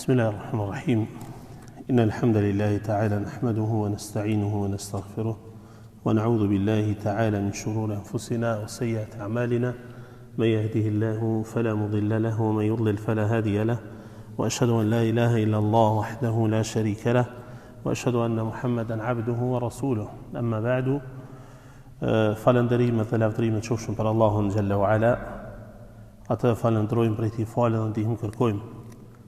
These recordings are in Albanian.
بسم الله الرحمن الرحيم إن الحمد لله تعالى نحمده ونستعينه ونستغفره ونعوذ بالله تعالى من شرور أنفسنا وسيئات أعمالنا من يهده الله فلا مضل له ومن يضلل فلا هادي له وأشهد أن لا إله إلا الله وحده لا شريك له وأشهد أن محمدا عبده ورسوله أما بعد falënderimet dhe lavdërimet qofshin për Allahun xhalla wa ala. Atë falënderojmë për këtë falë dhe ndihmë kërkojmë.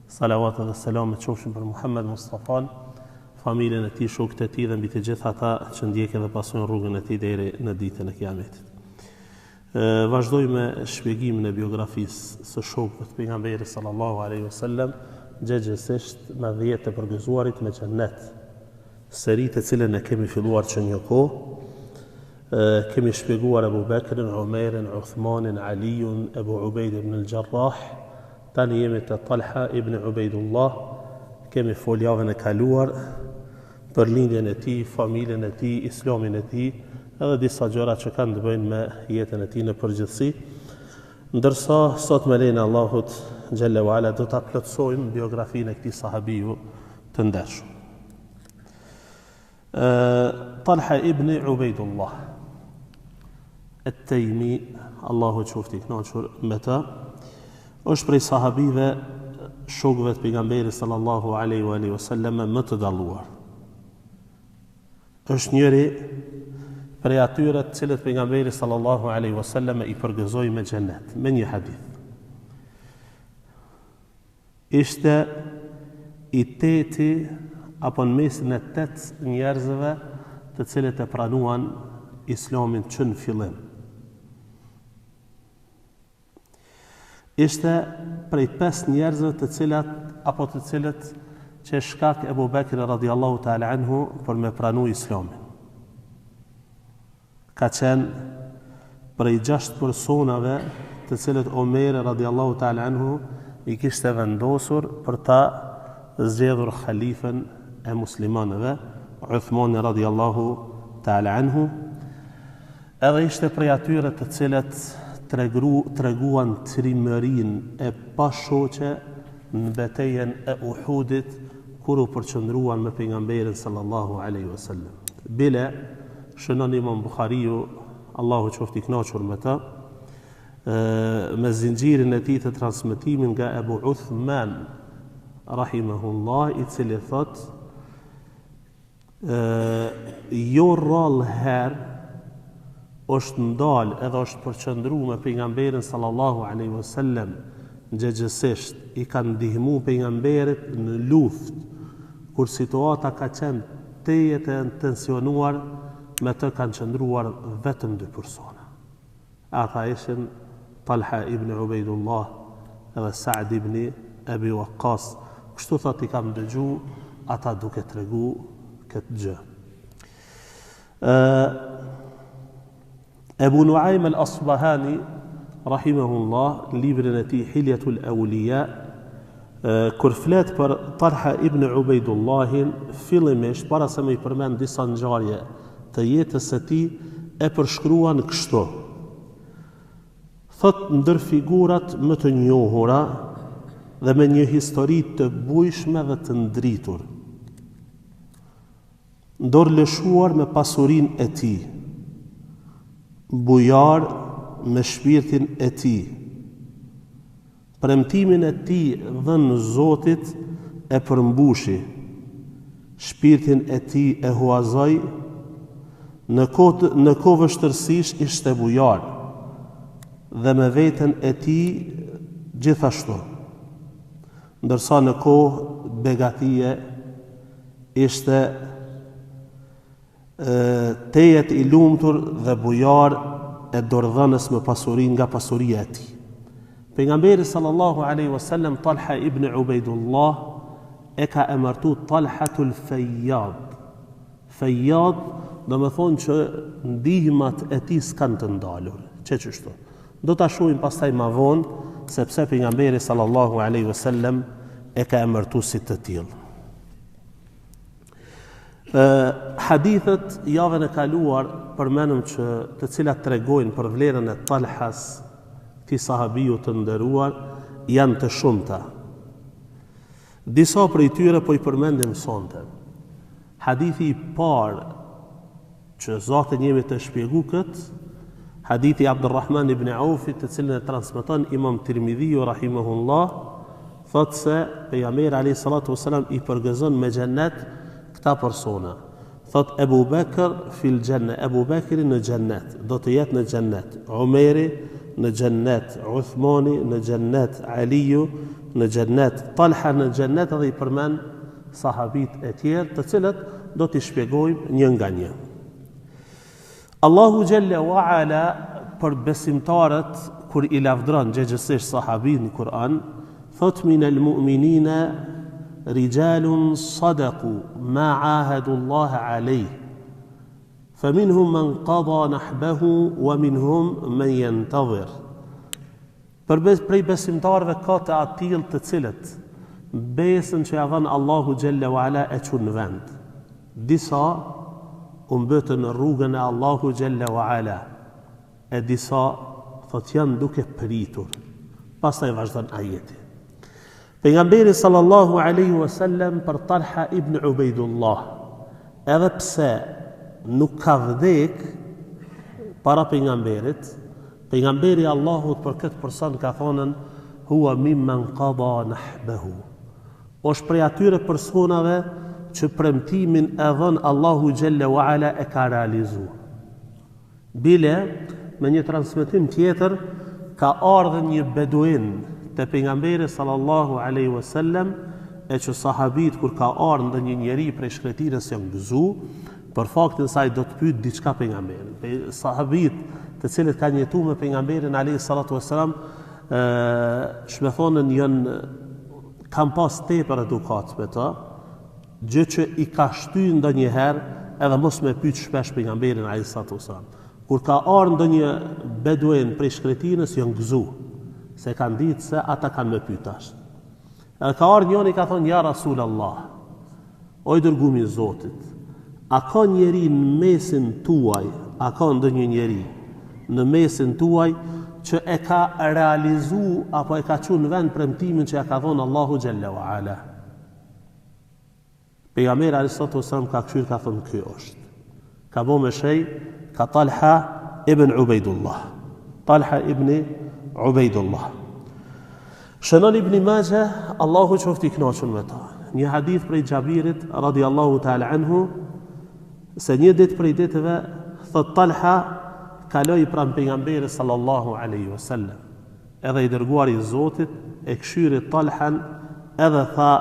Salavat dhe selamet qofshin për Muhammed Mustafan, familjen e tij, shokët e tij dhe mbi të gjithë ata që ndjekin dhe pasojnë rrugën e tij deri në ditën e Kiametit. Vazhdojmë me shpjegimin e biografisë së shokëve të pejgamberit sallallahu alaihi wasallam, gjagjësisht me 10 të përgëzuarit me xhennet. Seri të cilën e kemi filluar që një kohë. Kemi shpjeguar Abu Bekrin, Umerin, Uthmanin, Aliun, Abu Ubejd ibn al-Jarrah. Tani jemi te Talha ibn Ubejdullah. Kemi fol javën e kaluar për lindjen e tij, familjen e tij, islamin e tij, edhe disa gjëra që kanë të bëjnë me jetën e tij në përgjithësi. Ndërsa sot me lejen e Allahut xhalla wa ala do ta plotësojmë biografinë e këtij sahabiu të ndershëm. Talha ibn Ubejdullah At-Taymi, Allahu qoftë i kënaqur me ta, është prej sahabive shokëve të pejgamberit sallallahu alaihi wasallam më të dalluar. Është njëri prej atyre të cilët pejgamberi sallallahu alaihi wasallam i përgëzoi me xhennet, me një hadith. Ishte i teti apo në mesin e 8 njerëzve të cilët e pranuan islamin që në fillim. Ishte prej 5 njerëzve të cilët që shkak Ebu Bekri radiallahu ta'ala anhu për me pranu islamin. Ka qenë prej 6 personave të cilët Omeri radiallahu ta'ala anhu i kishte vendosur për ta zgjedhur khalifen e muslimanëve, Uthmani radiallahu ta'ala anhu. Edhe ishte prej atyre të cilët treguan trimërin e pashoqe në betejën e Uhudit, kur u përqendruan me pejgamberin sallallahu alaihi wasallam. Bile shënon Imam Buhariu, Allahu qoftë i kënaqur me ta, me zinxhirin e tij të transmetimin nga Abu Uthman rahimahullah, i cili thot jo rrallë herë është ndalë edhe është përqendru me pejgamberin sallallahu alaihi wasallam, gjëgjësisht i kanë ndihmu pejgamberit në luftë, kur situata ka qenë tejet e tensionuar, me të kanë qëndruar vetëm 2 persona. Ata ishin Talha ibn Ubejdullah edhe Sa'd ibn Abi Waqqas. Kështu thot i kam dëgju ata duke tregu këtë gjë. Ebu Nuaym al-Asbahani rahimahullah, në librin e tij Hilyatul Awliya, kur flet për Talha ibn Ubejdullahin, fillimisht para se me i përmend disa ngjarje të jetës së tij, e përshkruan kështu. Thot ndër figurat më të njohura dhe me një histori të bujshme dhe të ndritur, ndorlëshuar me pasurinë e tij, bujar me shpirtin e tij, premtimin e tij dhënë Zotit e përmbushi, shpirtin e tij e huazoi, në kohë vështërsish ishte bujar, dhe me veten e tij gjithashtu, ndërsa në kohë begatie ishte tejet i lumtur dhe bujar e dordhënës me pasurin nga pasuria e tij. Pejgamberi sallallahu alaihi wasallam Talha ibn Ubejdullah e ka emërtu Talhatul Fayyad. Fayyad do të thonë që ndihmat e tij s'kan të ndalur. Çështu. Do ta shohim pastaj më vonë sepse pejgamberi sallallahu alaihi wasallam e ka emërtu si të tillë. Hadithet javën e kaluar përmenëm që të cilat tregojnë për vlerën e Talhas, këtij sahabiu të nderuar, janë të shumta. Disa prej tyre po I përmendim sonte. Hadithi I parë që zotin jemi të shpjegu këtë, hadithi Abdurrahman ibn Aufit, të cilën e transmeton Imam Tirmidhiu rahimahullah, thotë se pejgamberi alayhi salatu wasalam I përgëzon me xhennet këta persona. Thot Ebu Bekër fil gjennet, Ebu Bekri në gjennet, do të jetë në gjennet, Umeri në gjennet, Uthmani në gjennet, Aliju në gjennet, Talha në gjennet, edhe I përmen sahabit e tjerë, të cilët do t'i shpjegojmë një nga një. Allahu Jalla wa Ala për besimtarët, kur I lavdron gjëgjësisht sahabit në Kur'an, thot minal mu'minina رجال صدقوا ما عاهدوا الله عليه فمنهم من قضى نحبه ومنهم من ينتظر. Prej besimtarëve ka të atill të cilët besën që ja dhan Allahu Jalla wa Ala e çun në vend. Disa u mbetën në rrugën e Allahu Jalla wa Ala, e disa thot janë duke pritur. Pastaj vazhdon ajeti. Pejgamberi sallallahu alaihi wasallam për Talha ibn Ubaidullah, edhe pse nuk ka vdek para pejgamberit, pejgamberi Allahut për këtë person ka thonën huwa mimman qada nahbahu. Është prej atyre personave që premtimin e dhën Allahu Jalla wa Ala e ka realizuar. Bile me një transmetim tjetër ka ardhur një beduin te pejgamberi sallallahu alaihi wasallam, e që sahabit kur ka ardhur ndonjë njeri prej shkretirës janë gëzu, për faktin se ai do të pyet diçka pejgamberin. Sahabit të cilët kanë jetuar me pejgamberin alaihi salatu wasalam, shmethonën janë kanë pas tepër edukat me ta, gjë që I ka shtyr ndonjëherë edhe mos me pyet shpesh pejgamberin alaihi salatu wasalam. Kur ka ardhur ndonjë beduin prej shkretirës janë gëzu, se kanë ditë se ata kanë me pyetash. Edhe ka ardhur njëri ka thonë ja Rasulallah, o I dërguari I Zotit, a ka njeri në mesin tuaj, a ka ndonjë njeri në mesin tuaj që e ka realizu apo e ka çuar në vend premtimin që ja ka dhënë Allahu Jalla wa Ala? Pejgamberi alayhi salatu wasallam ka kthyer ka thonë ky është. Ka bëu me shej ka Talha ibn Ubaidullah. Talha ibn Ubaidullah. Shënon Ibn Majah, Allahu qoftë I kënaqur me ta. Një hadith prej Xhabirit radiallahu ta'ala anhu, se një ditë prej ditëve thot Talha kaloi pranë pejgamberit sallallahu alaihi wasallam. Edhe I dërguari I Zotit e këshyri Talhan edhe tha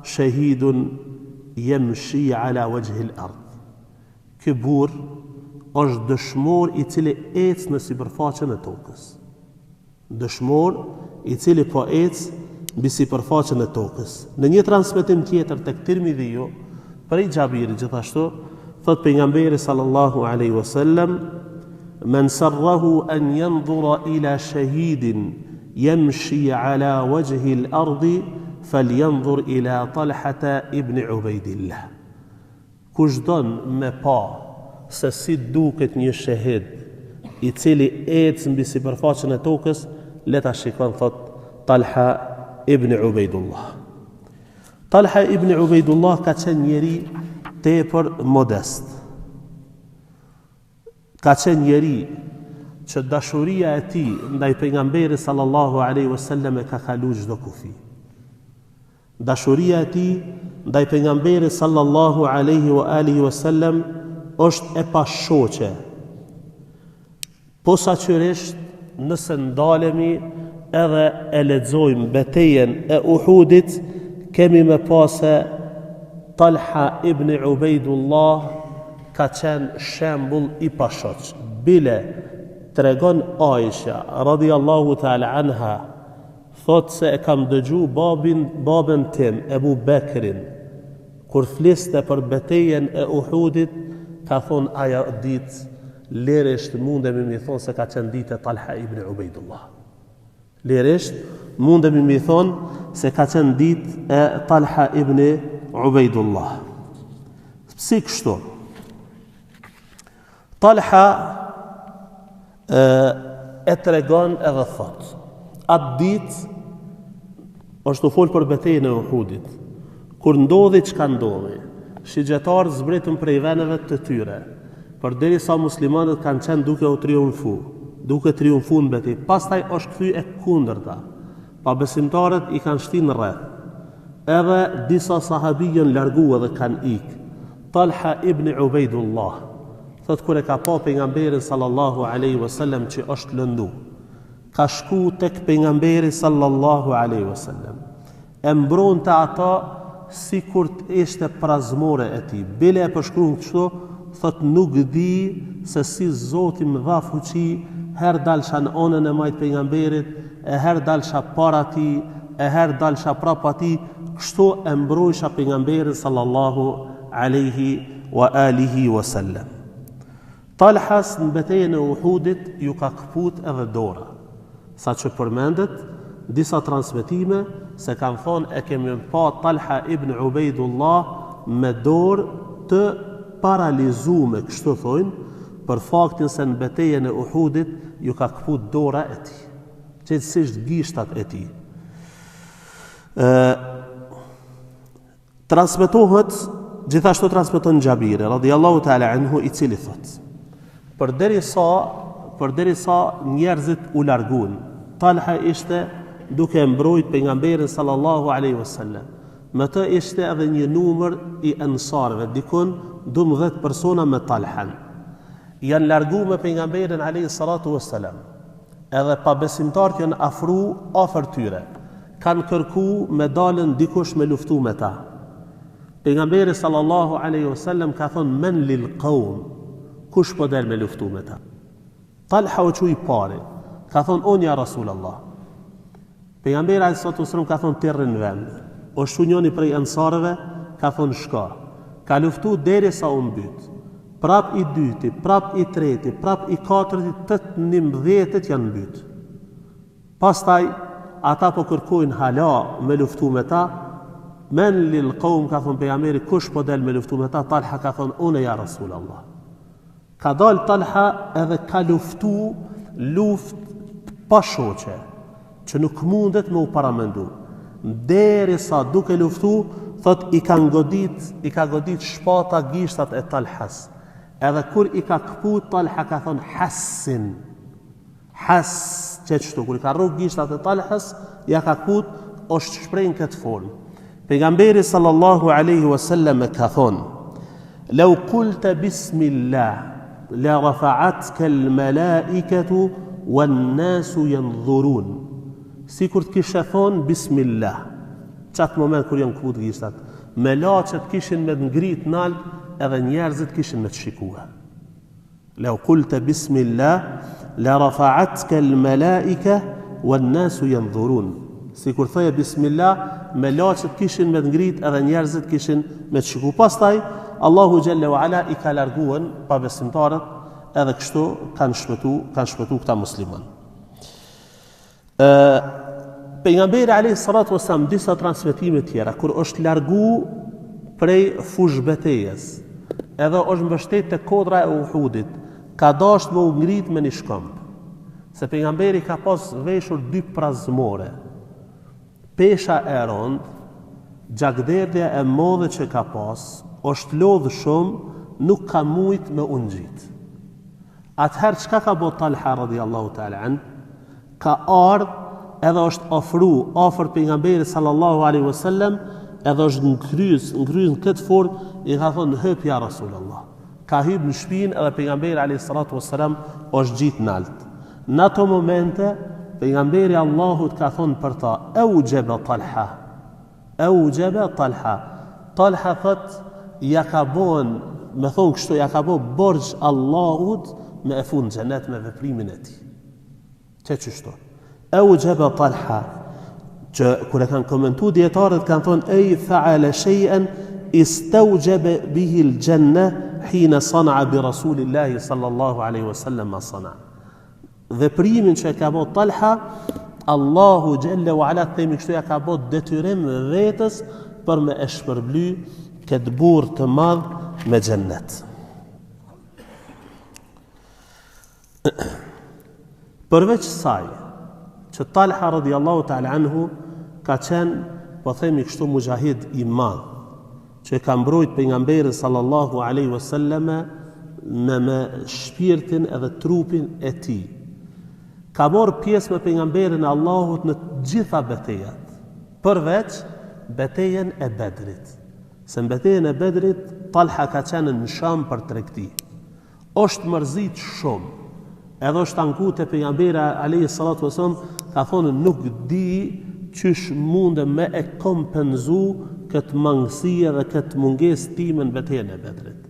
shahidun yamshi ala wajhi al-ard. Ky burr është dëshmor I cili ecë në sipërfaqen e tokës. Dëshmor I cili po ecë mbi sipërfaqen e tokës. Në një transmetim tjetër tek Tirmidhiu, prej Xhabirit gjithashtu, thot pejgamberi sallallahu alaihi wasallam, "Man sarrahu an yanzura ila shahidin yamshi ala wajhi al-ardi falyanzur ila Talhata ibn Ubaidillah." Kush don me pa se si duket një shahid I cili ecë mbi sipërfaqen e tokës, le ta shikon thot Talha ibn Ubaidullah. Talha ibn Ubaidullah ka qenë njeri tepër modest. Ka qenë njeri që dashuria e tij ndaj pejgamberit sallallahu alaihi wasallam e ka kalu çdo kufi. Dashuria e tij ndaj pejgamberit sallallahu alaihi wa alihi wasallam është e pashoqe. Posaçërisht nëse ndalemi edhe e lexojmë betejën e Uhudit, kemi me pasë Talha ibn Ubaidullah ka qenë shembull I pashoq. Bile tregon Aisha radhiyallahu ta'ala anha, thot se e kam dëgju babën tim Ebu Bekrin kur fliste për betejën e Uhudit, ka thonë aja ditë leresht mundemi mi thonë se ka qenë ditë e Talha ibn Ubaidullah. Leresht mundemi mi thonë se ka qenë ditë e Talha ibn Ubaidullah. Si kështu? Talha e tregon edhe thot, atë ditë është të folë për betejën e Uhudit. Kur ndodhi çka ndodhi, shigjetarë zbritën prej veneve të tyre, përderisa muslimanët kanë qenë duke u triumfu në beti. Pastaj është kthy e kundërta. Pa besimtarët i kanë shtinë në rreth. Edhe disa sahabijën largua dhe kanë ikë. Talha ibn Ubaidullah, thot kur e ka pa pejgamberin sallallahu alaihi wasallam që është lëndu, ka shku tek pejgamberi sallallahu alaihi wasallam. E mbronte ata sikur të ishte prazmore e tij. Bile e përshkruan kështu, thot nuk di se si Zoti më dha fuqi, her dalsha në anën e majt pejgamberit, e her dalsha para tij, e her dalsha prapa tij, kështu e mbrojsha pejgamberin sallallahu alaihi wa alihi wasallam. Talhas në betejën e Uhudit ju ka këput edhe dora, sa që përmendet disa transmetime se kanë thonë e kemi pa Talha ibn Ubaidullah me dorë të paralizume, kështu thonë, për faktin se në betejën e Uhudit ju ka këput dora e tij, qëtësisht gishtat e tij. Transmetohet, gjithashtu transmeton Xhabiri radhiyallahu ta'ala anhu, i cili thot: përderisa njerëzit u largun, Talha ishte duke mbrojt pejgamberin sallallahu alaihi wasallam. Me të ishte edhe një numër i ansarëve, dikun 12 persona me Talhan. Janë largu me pejgamberin alaihi salatu wassalam. Edhe pa besimtarët janë afër tyre. Kanë kërku me dalën dikush me luftu me ta. Pejgamberi sallallahu alaihi wasallam ka thonë men lil qaum, kush po del me luftu me ta? Talha u çu i pari, ka thonë unë ja Rasulallah. Pejgamberi alaihi salatu wassalam ka thonë terrin në vend. O shunjoni prej ansarëve, ka thonë shka. Ka luftu derisa u mbyt. Prap i dyti, prap i treti, prap i katërti, 18 janë mbyt. Pastaj ata po kërkojnë hala me luftu me ta. Men lil qaum, ka thonë pejgamberi, kush po del me luftu me ta? Talha ka thonë unë ja Rasulallah. Ka dal Talha edhe ka luftu luft pa shoqe, që nuk mundet me u paramendu. Derisa duke luftu, thot i ka godit shpata gishtat e Talhas. Edhe kur i ka këput, Talha ka thonë hassin. Hass që qëtu, kur i ka rrug gishtat e Talhas, ja ka këput, është shprejnë këtë formë. Pejgamberi sallallahu alaihi wasallam ka thonë: "Lau qulta bismillah, la rafa'atka al-malaikatu wan-nasu yanzurun." Si kur të kishe thonë bismillah, qatë moment kur janë këput gishtat, me laqet kishin me të ngrit nalt, edhe njerëzit kishin me të shikua. Lau qulta bismillah, la rafa'atka al-malaika wan-nasu yanzurun. Si kur thoje bismillah, me laqet kishin me të ngrit, edhe njerëzit kishin me të shikua. Pastaj Allahu Jalla wa Ala i ka larguan pa besimtarët, edhe kështu kanë shpëtu këta musliman. Pejgamberi alayhi salatu wasallam disa transmetime tjera kur është largu prej fush betejës, edhe është mbështet te kodra e Uhudit, ka dashur me u ngrit me një shkëmb. Se pejgamberi ka pas veshur 2 prazmore. Pesha e rond, gjakderdhja e madhe që ka pas, është lodhë shumë, nuk ka mujt me u ngjit. Atëherë çka ka bë Talha radhiyallahu ta'ala an? Ka ardh edhe është ofru afër pejgamberit sallallahu alaihi wasallam, edhe është ngryz në këtë formë, i ka thonë hyp ja Rasulullah. Ka hyp në shtëpinë edhe pejgamberi alaihi salatu wasallam është gjit nalt. Në ato momente pejgamberi Allahut ka thonë për ta: "Aujaba Talha." Aujaba Talha. Talha thot ja ka bën, me thonë kështu, ja ka bën borxh Allahut me e fund xhenet me veprimin e tij. Çështo. Aujaba Talha, që kur e kanë komentu dietarët kanë thonë ej fa'ala shay'an istawjaba bihi al-janna hina sana'a bi rasulillahi sallallahu alaihi wasallam ma sana'a. Veprimin që e ka bë Talha, Allahu Jalla wa Ala themi kështu, ja ka bë detyrim vetës për me e shpërbly këtë burr të madh me xhennet. Përveç saj, që Talha radhiyallahu ta'ala anhu ka qenë, po themi kështu, mujahid i madh. që ka mbrojt pejgamberin sallallahu alaihi wasallam me shpirtin edhe trupin e tij. Ka marrë pjesë me pejgamberin e Allahut në të gjitha betejat, përveç betejën e Bedrit. Se në betejën e Bedrit Talha ka qenë në Sham për tregti. Është mërzit shumë. Edhe është anku te pejgamberi alayhi salatu wasallam, ka thonë nuk di qysh mundë me e kompenzu këtë mangësi dhe këtë mungesë time në betejën e Bedrit.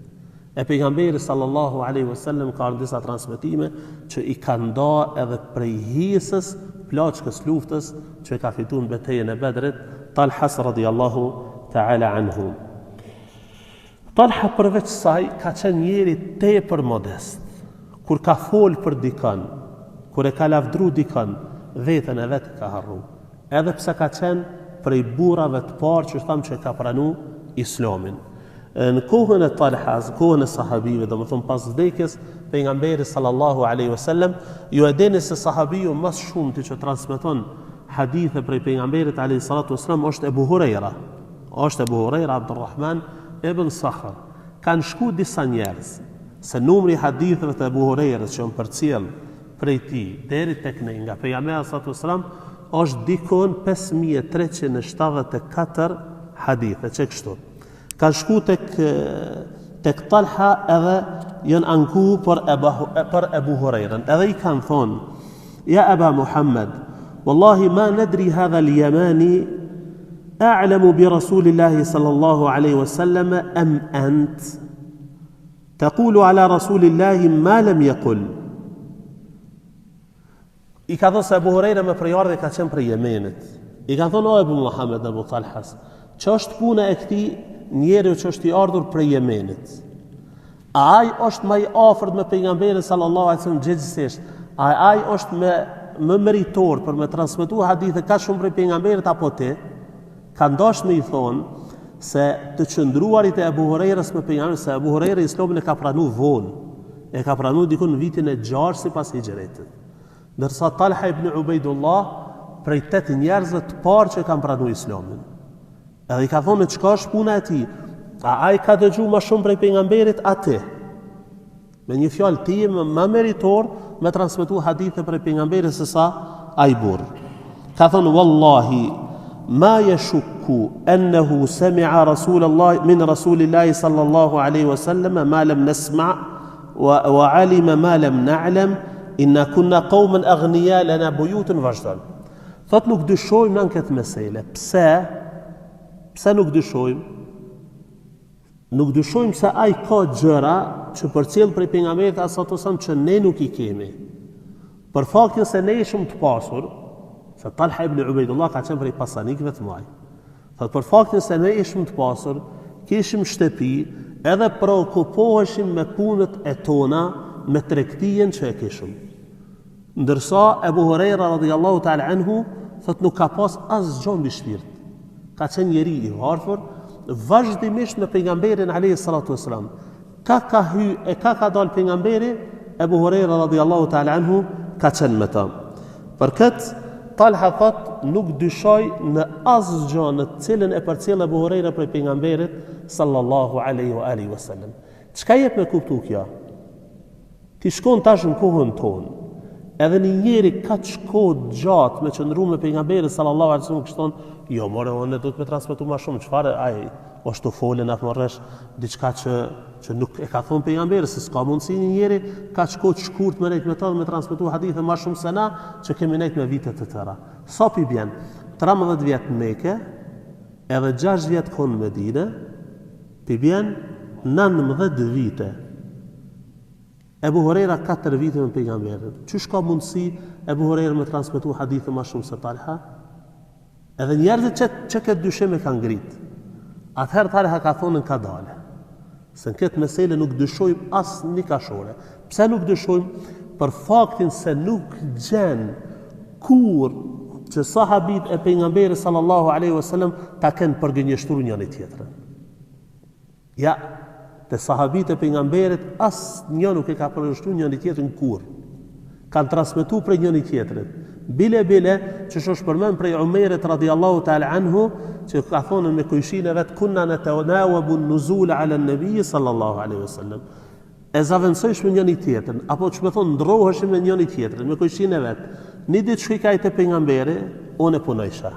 E pejgamberi sallallahu alaihi wasallam ka në disa transmetime që i ka nda edhe prej hisës plaçkës luftës që ka fituar në betejën e Bedrit, Talhas radhiyallahu ta'ala anhu. Talha përveç saj ka qenë njeri tepër modest. Kur ka fol për dikën, kur e ka lavdru dikën, veten e vet ka harru. Edhe pse ka qenë prej burrave të parë që thamë që ka pranu Islamin. Në kohën e Talhas, kohën e sahabive, do më thonë pas vdekjes pejgamberit sallallahu alaihi wasallam, ju e dini se sahabiu më shumë ti që transmeton hadithe prej pejgamberit alaihi salatu wasallam është Ebu Huraira. Është Ebu Huraira Abdurrahman ibn Sakhr. Kanë shku disa njerëz se numri haditheve të Ebu Hurairës që janë përcjell prej tij deri tek ne nga pejgamberi sallallahu alaihi wasallam është dikon 5374 hadithe që kështu. Ka shku tek Talha edhe janë anku për Ebu Hurairën. Edhe i kanë thonë, ja Aba Muhammad, wallahi ma nadri hadha al-Yamani a'lamu bi Rasulillahi sallallahu alaihi wasallam am ant taqulu ala Rasulillahi ma lam yaqul. I ka thonë se Ebu Huraira me prejardhje ka qenë prej Yemenit. I ka thonë o Ebu Muhammad Ebu Talhas, që është puna e këtij njeriu që është i ardhur prej Yemenit. A ai është më i afërt me pejgamberin sallallahu alaihi wasallam gjithsesi? Ai është më meritor për me transmetuar hadithe ka shumë prej pejgamberit apo ti? Ka ndosh me i thonë se të qëndruarit e Ebu Hurairës me pejgamberin, se Ebu Huraira Islamin e ka pranu vonë. E ka pranu dikun në vitin e 6 sipas hijretit. Ndërsa Talha ibn Ubaidullah prej 8 njerëzve të parë që kanë pranu Islamin. Edhe i ka thonë çka është puna e tij. A ai ka dëgjuar më shumë prej pejgamberit atë? Me një fjalë ti më meritor me transmetu hadithe prej pejgamberit se sa ai burr. Ka thonë wallahi ma yashukku annahu sami'a min Rasulillahi sallallahu alaihi wasallam ma lam nasma' wa 'alima ma lam na'lam inna kunna qauman aghniya lana buyutun vazhdan. Thot nuk dyshojmë në këtë mesele. Pse nuk dyshojmë? Nuk dyshojmë se ai ka gjëra që përcjell prej pejgamberit asatosan që ne nuk i kemi. Për faktin se ne ishim të pasur, se Talha ibn Ubaidullah ka qenë prej pasanikëve të mëdhenj. Thot për faktin se ne ishim të pasur, kishim shtëpi, edhe preokupoheshim me punët e tona, me tregtinë që e kishim. Ndërsa Ebu Huraira radhiyallahu ta'ala anhu thot nuk ka pas asgjë mbi shpirt. Ka qenë njeri i varfër, vazhdimisht me pejgamberin alayhi salatu wasalam. Ka dal pejgamberi, Ebu Huraira radhiyallahu ta'ala anhu ka qenë me ta. Për këtë Talha thot nuk dyshoj në asgjë në cilën e përcjell Ebu Huraira prej pejgamberit sallallahu alaihi wasallam. Çka jep me kuptu kjo? Ti shkon tash në kohën tonë, edhe një njeri ka kohë gjatë me qëndru me pejgamberin sallallahu alaihi wasallam kështon, jo more unë do të me transmetu më shumë, çfarë ai është të folën atë marrësh diçka që nuk e ka thonë pejgamberi, se s'ka mundësi një njeri ka kohë të shkurt me nejt me ta dhe me transmetu hadithe më shumë se na që kemi nejt me vite të tëra. Sa pi bjen? 13 vjet në Mekë, edhe 6 vjet konë në Medinë, pi bjen 19 vite. Ebu Huraira 4 vite me pejgamberin. Çish ka mundësi Ebu Huraira me transmetu hadithe më shumë se Talha? Edhe njerëzit që këtë dyshim e kanë ngrit. Atëherë Talha ka thonë në ka dale. Se në këtë mesele nuk dyshojmë as një kashore. Pse nuk dyshojmë? Për faktin se nuk gjen kur që sahabit e pejgamberit sallallahu alaihi wasallam ta kenë përgënjeshtur njëri tjetrën. Ja, te sahabit e pejgamberit as një nuk e ka përgënjeshtur njëri tjetrën kur. Kanë transmetuar për njëri tjetrit. Bile që është përmend prej Umerit radiallahu ta'ala anhu, që ka thonë me kujshin e vetë kunna natanawabu nuzul ala nabi sallallahu alaihi wasallam. E zavendësojshme njëri tjetrin, apo që me thonë ndroheshim me njëri tjetrin, me kujshin e vetë. Një ditë shkoj te pejgamberi, unë e punojsha.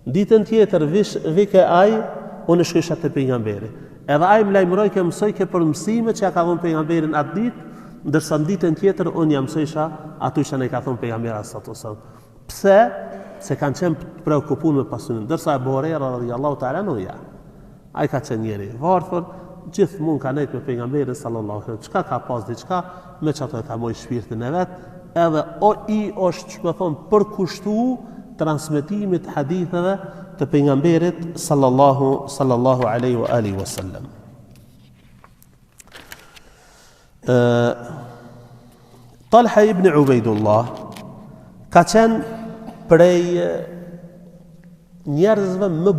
Ditën tjetër vike ai, unë shkojsha te pejgamberi. Edhe ai më lajmëroi që mësoj ke për mësime që ja ka dhënë pejgamberin atë ditë, ndërsa ditën tjetër unë jam mësojsha ato që ne ka thënë pejgamberi sallallahu alaihi wasallam. Pse? Se kanë qenë të preokupuar me pasurinë, ndërsa Abu Huraira radhiyallahu ta'ala anhu ja. Ai ka qenë njëri i varfër, gjithmonë ka nejt me pejgamberin sallallahu alaihi wasallam. Çka ka pas diçka, me çato e ka moj shpirtin e vet, edhe është që më thonë përkushtu transmetimit haditheve të pejgamberit sallallahu alaihi wa alihi wasallam. Talha ibn Ubaidullah ka qenë prej njerëzve më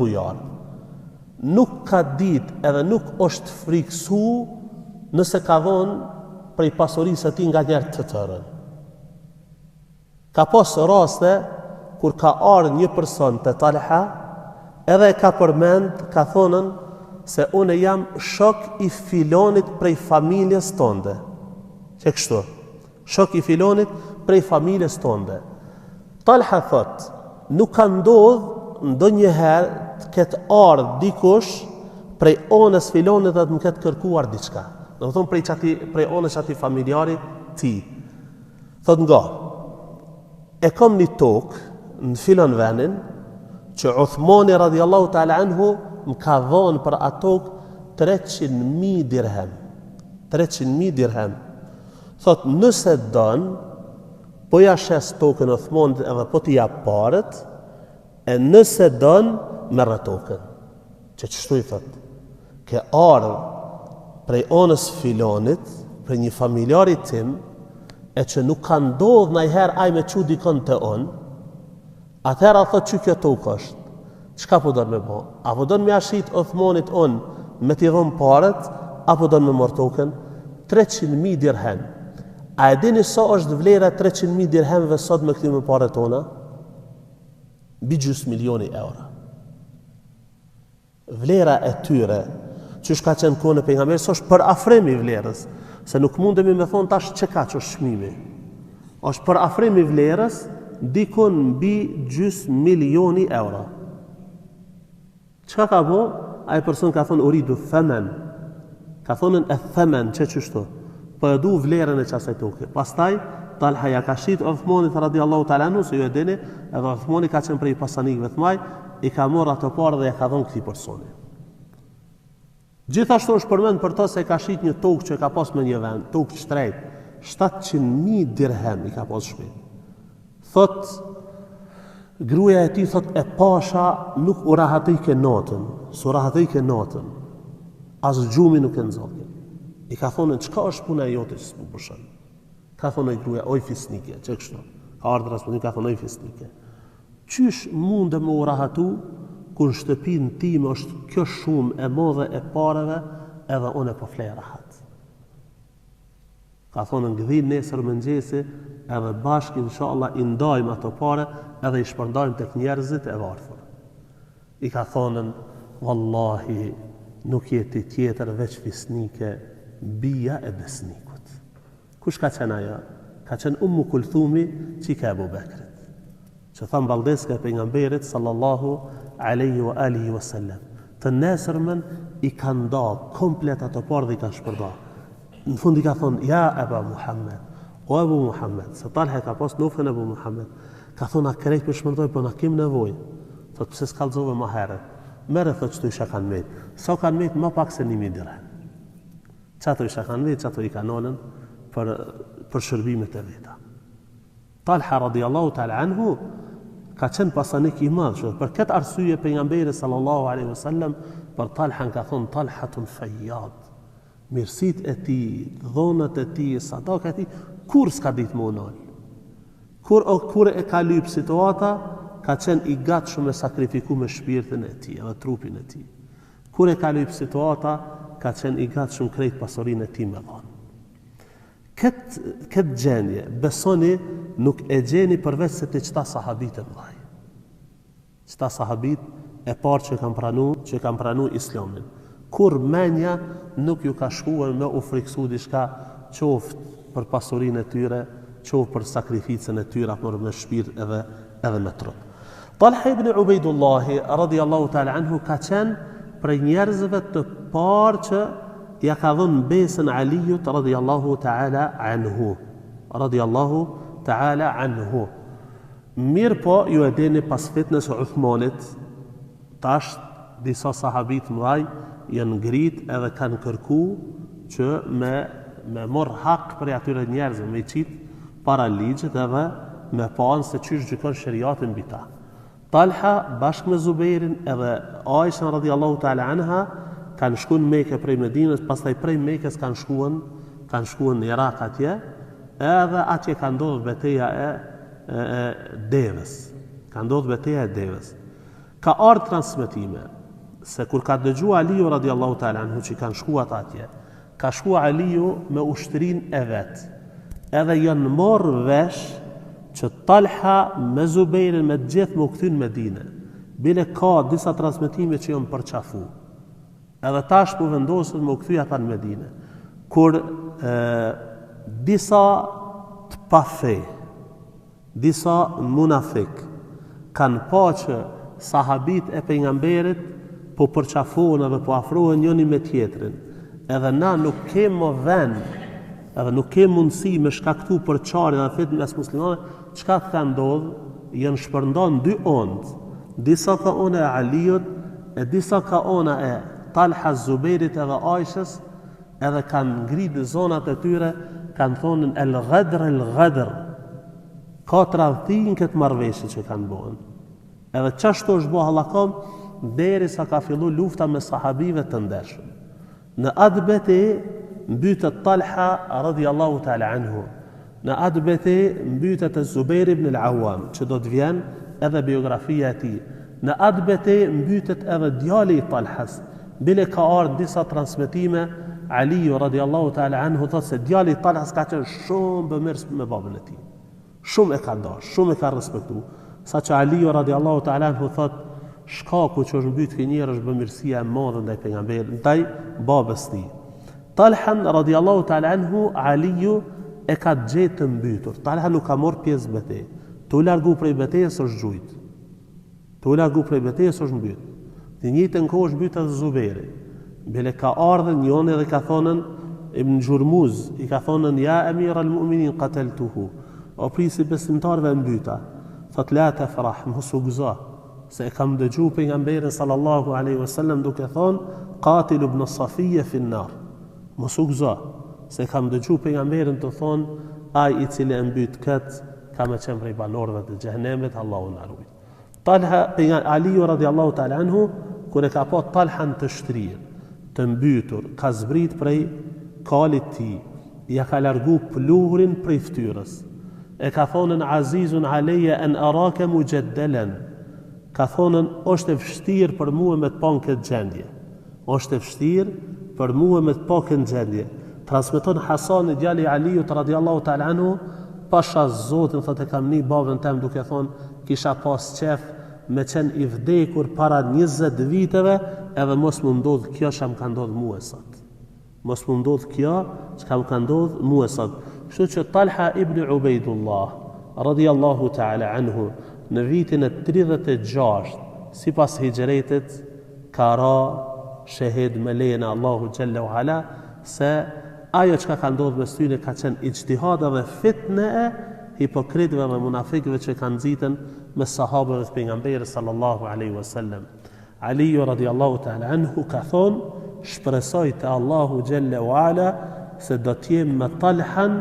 bujar. Nuk ka ditë edhe nuk është friksu nëse ka dhonë prej pasurisë e tij nga njerëz të tërën. Ka pas raste kur ka ardhur një person te Talha, edhe ka përmend, ka thonën se unë jam shok i filonit prej familjes tonde. Që kështu, shok i filonit prej familjes tonde. Talha thot, nuk ka ndodhur ndonjëherë të ketë ardhur dikush prej onës filonit dhe të më ketë kërkuar diçka. Do të thonë prej onës ati familjari ti. Thot nga, e kom një tokë në filon venin që Uthmani radiallahu ta'ala anhu më ka dhonë për atë tokë 300.000 dirhem. 300.000 dirhem. Thot, nëse donë, po ja shes tokën Uthmanit edhe po t'i jap parët, e nëse donë, merre tokën. Që qështu i thot? Ke ardhë prej onës filonit, prej një familjari tim, e që nuk ka ndodhë najherë aj me që dikon të onë, atëherë a thot që kjo tokë është. Çka po don me bë? Apo don me ashit Uthmanit me t'i dhon parët, apo don me marr tokën? 300.000 dirhem. A e dini sa është vlera 300.000 dirhemve sot me këtyre parët tona? Mbi gjys milioni euro. Vlera e tyre, që ka qenë kohën e pejgamberit, është për afrim i vlerës, se nuk mundemi me thonë tash çka është çmimi. Është për afrim i vlerës, dikon mbi gjys milioni euro. Çka ka bo? Ai person ka thonë uridu thaman. Ka thonën e thaman, çështu. Po e du vlerën e çasaj toke. Pastaj Talha ja ka shit Uthmanit radiallahu ta'ala anhu, se ju e dini, edhe Uthmani ka qenë prej pasanikëve të maj, i ka marrë ato parë dhe ja ka dhënë këtij personi. Gjithashtu është përmend për to se ka shit një tokë që ka pas me një vend, tokë shtrejt, 700.000 dirhem i ka pas shpit. Thot, gruaja e tij thot e pasha nuk u rahatoi ke natën, s'u rahatoi ke natën. As gjumi nuk e nxoki. I ka thonë çka është puna jote që s'u pushon. Ka thonë gruaja, oj fisnike, çe kështu. Ka ardhur as ka thonë oj fisnike. Qysh mundë me u rahatu kur në shtëpinë time është kjo shumë e madhe e pareve edhe unë po flej rahat. Ka thonë ngdhin nesër mëngjesi edhe bashkë inshallah i ndajmë ato pare edhe i shpërndajmë tek njerëzit e varfër. I ka thonën wallahi nuk jeti tjetër veç fisnike bia e besnikut. Kush ka qenë ajo? Ka qenë Ummu Kulthumi çika e Abu Bekrit. Që thamë baldeska e pejgamberit sallallahu alaihi wa alihi wasallam. Të nesërmen i ka nda komplet ato parë dhe i ka shpërda. Në fund i ka thonë, ja Eba Muhammed, o Ebu Muhammed, se Talha ka pas nufën Ebu Muhammed, ka thonë a krejt për shmërdoj, për na kim nevoj. Thot, pëse s'kallzove ma herët. Mere, thot, qëtu isha kanë met. Sa kanë met, ma pak se 1.000 dirhem. Qato isha kanë met, qato i kanonën për shërbimet e veta. Talha radiallahu ta'ala anhu ka qenë pasanik i madhë, për këtë arsye pejgamberi sallallahu alaihi wasallam për Talha ka thonë Talhatun fayyad. Mirësit e ti, dhonët e ti, sadak e ti, kur s'ka ditë më unal. Kur e ka lypë situata, ka qenë i gatë shumë e sakrifiku me shpirtin e ti, edhe trupin e ti. Kur e ka lypë situata, ka qenë i gatë shumë krejt pasorin e ti me dhonë. këtë gjendje, besoni nuk e gjeni përveç se të qëta sahabit e mëdhaj. Qëta sahabit e parë që kanë pranu islamin. Kur menja nuk ju ka shkuar me u friksu diçka qoftë për pasurinë e tyre, qoftë për sakrificën e tyre, apo me shpirt edhe me trup. Talha ibn Ubaydullah radhiyallahu ta'ala anhu ka qenë prej njerëzve të parë që ja ka dhënë besën Aliut radhiyallahu ta'ala anhu. Radhiyallahu ta'ala anhu. Mirë po, ju e dini pas fitnës së Uthmanit, tash disa sahabit mëdhaj janë ngrit edhe kanë kërku që me morë hak për atyre njerëzve, me qitë para ligjit edhe me panë se qysh gjykon shariatin mbi ta. Talha bashkë me Zubairin edhe Aisha radhiyallahu ta'ala anha kanë shkuar në Mekë prej Medinës, pastaj prej Mekës kanë shkuar në Irak atje, edhe atje ka ndodhur betejë e Devës. Ka ndodhur betejë e Devës. Ka ardhur transmetime se kur ka dëgjuar Aliu radhiyallahu ta'ala anhu që kanë shkuar atje, ka shkuar Aliu me ushtrin e vet. Edhe janë morë vesh që Talha me Zubairin me gjithë më këthyn Medine. Bile ka disa transmetime që janë përqafu. Edhe tash po vendosën më këthy ata në Medine. Kur disa të pafe, disa munafik, kanë pa që sahabit e pejgamberit po përqafohen edhe po afrohen njëri me tjetrin. Edhe na nuk kemë më vend, edhe nuk kemë mundësi me shkaktu për qarje dhe fitnë mes muslimanëve, çka ka ndodhur, janë shpërndan dy ondë. Disa ka ona e Aliut, e disa ka ona e Talha, Zubairit edhe Aishës, edhe kanë ngritë zonat e tyre, kanë thonë el-ghadr. Ka tradhtin këtë marrëveshje që kanë bën. Edhe çashtu është bë hallakam derisa ka fillu lufta me sahabive të ndershëm. Në atë betejë mbytet Talha radhiyallahu ta'ala anhu. Në atë betejë mbytet Zubair ibn al-Awwam, që do të vjen edhe biografia e tij. Në atë betejë mbytet edhe djali i Talhas. Bile ka ardhur disa transmetime, Aliu radhiyallahu ta'ala anhu thotë se djali i Talhas ka qenë shumë bëmirës me babën e tij. Shumë e ka dashur, shumë e ka respektuar. Saqë Aliu radhiyallahu ta'ala anhu thotë shkaku që është mbyt kënjëherë është bëmirësia e madhe ndaj pejgamberit, ndaj babës tij. Talhan radhiyallahu ta'ala anhu Aliu e ka gjetë të mbytur. Talha nuk ka marrë pjesë betejë. Tu largu prej betejës është gjujt. Tu largu prej betejës është mbyt. Në njëjtën kohë është mbytur Zubairi. Bile ka ardhur njëri dhe ka thonën Ibn Jurmuz, i ka thonën ja Emir al-Mu'minin qataltuhu. O prisi besimtarëve mbyta. Thot la tafrah, mos u gëzo, se e kam dëgjuar pejgamberin sallallahu alaihi wasallam duke thonë qatil ibn Safiyya fi an-nar. Mos u gëzo, se kam dëgjuar pejgamberin të thonë ai i cili e mbyt kët ka më qenë prej banorëve të xhenemit, Allahu na ruaj. Talha Aliu radhiyallahu ta'ala anhu kur e ka pa Talhan të shtrirë, të mbytur, ka zbrit prej kalit tij, ja ka largu pluhurin prej fytyrës. E ka thonën azizun aleja an araka mujaddalan. Ka thonën është e vështirë për mua me të pa në këtë gjendje. Është e vështirë për mua me të pa këtë gjendje. Transmeton Hasani djali i Aliut radhiyallahu ta'ala anhu, pasha Zotin thotë kam një babën tem duke thonë kisha pas qef me qenë i vdekur para 20 viteve, edhe mos më ndodh kjo që më ka ndodh mua sot. Mos më ndodh kjo që më ka ndodh mua sot. Kështu që Talha ibn Ubaydullah radhiyallahu ta'ala anhu në vitin e 36 sipas hijretit ka ra shahid me lejen e Allahu xhalla wa ala, se ajo që ka ndodhur me tyre ka qenë ijtihad dhe fitne e hipokritëve dhe munafikëve që kanë nxitën me sahabëve të pejgamberit sallallahu alaihi wasallam. Aliu radhiyallahu ta'ala anhu ka thonë shpresoj te Allahu xhalla wa ala se do të jem me Talhan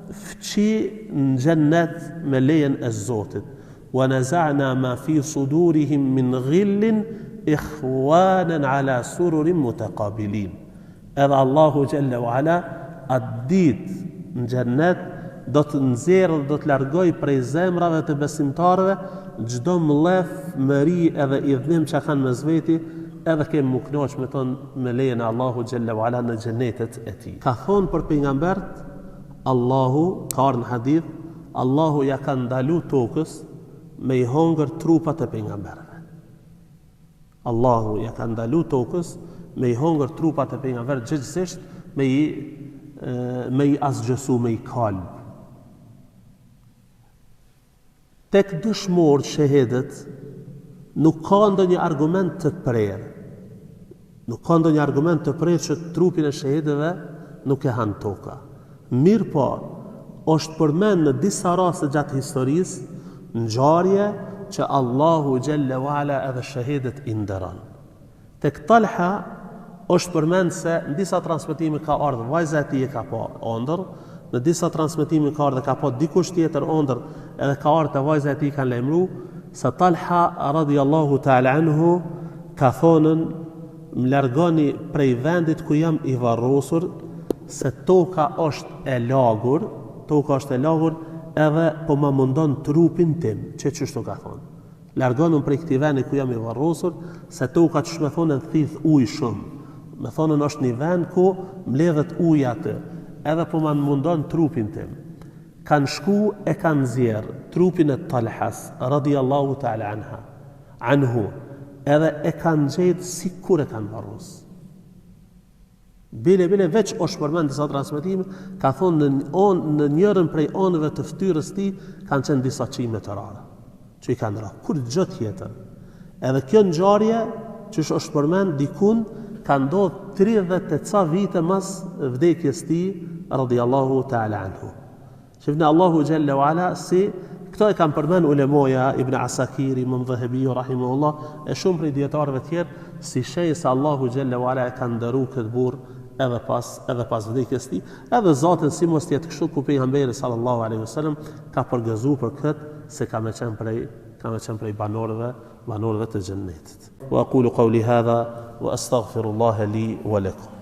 fqi në xhennet me lejen e Zotit. Wa naza'na ma fi sudurihim min ghillin ikhwanan ala sururin mutaqabilin. Edhe Allahu xhalla wa ala atë ditë në xhennet do të nxjerrë, do të largoj prej zemrave të besimtarëve çdo mllef, mëri edhe idhnim që kanë mes veti, edhe kemë më kënaq me ton me lejen e Allahu xhalla wa ala në xhenetet e tij. Ka thonë për pejgambert Allahu, ka ardhur në hadith, Allahu ja ka ndalu tokës me i hongër trupat e pejgamberëve. Allahu ja ka ndalu tokës me i hongër trupat e pejgamberëve, gjithsesi me i asgjësu, me i kalb. Tek dëshmorët shahedet nuk ka ndonjë argument të prerë. Nuk ka ndonjë argument të prerë që trupin e shahedeve nuk e han toka. Mirë po, është përmend në disa raste gjatë historisë ngjarje që Allahu xhalla wala edhe shahedet i nderon. Tek Talha është përmend se në disa transmetime ka ardhur vajza e tij e ka pa ëndër, në disa transmetime ka ardhur ka pa dikush tjetër ëndër, edhe ka ardhur te vajza e tij kanë lajmëruar se Talha radhiyallahu ta'ala anhu ka thonën më largoni prej vendit ku jam i varrosur se toka është e lagur edhe po më mundon trupin tim, çështu ka thonë. Largonëm prej këtij vendi ku jam i varrosur se toka ç'më më thonë thith ujë shumë. Me thonën është një vend ku mbledhet uji aty, edhe po më mundon trupin tim. Kanë shku e kanë nxjerr trupin e Talhas radhiyallahu ta'ala anhu, edhe e kanë gjetë sikur e kanë varros. Bile veç është përmend disa transmetime, ka thonë në njërën prej anëve të fytyrës tij kanë qenë disa çime të rara, që i kanë rarë, kur gjë tjetër. Edhe kjo ngjarje që është përmend dikun ka ndodhur 30 e ca vite mas vdekjes tij radhiyallahu ta'ala anhu. Shifni Allahu xhalla wala si këto e kanë përmend ulemoja Ibn Asakiri, Imam Dhahabi rahimahullah, e shumë prej dietarëve tjerë si shej se Allahu xhalla wala e ka nderuar këtë burr edhe pas vdekjes tij, edhe Zoti si mos jetë kështu ku pejgamberi sallallahu alaihi wasallam ka përgëzuar për këtë se ka më qenë prej banorëve të xhennetit. Wa aqulu qawli hadha wa astaghfirullaha li wa lakum.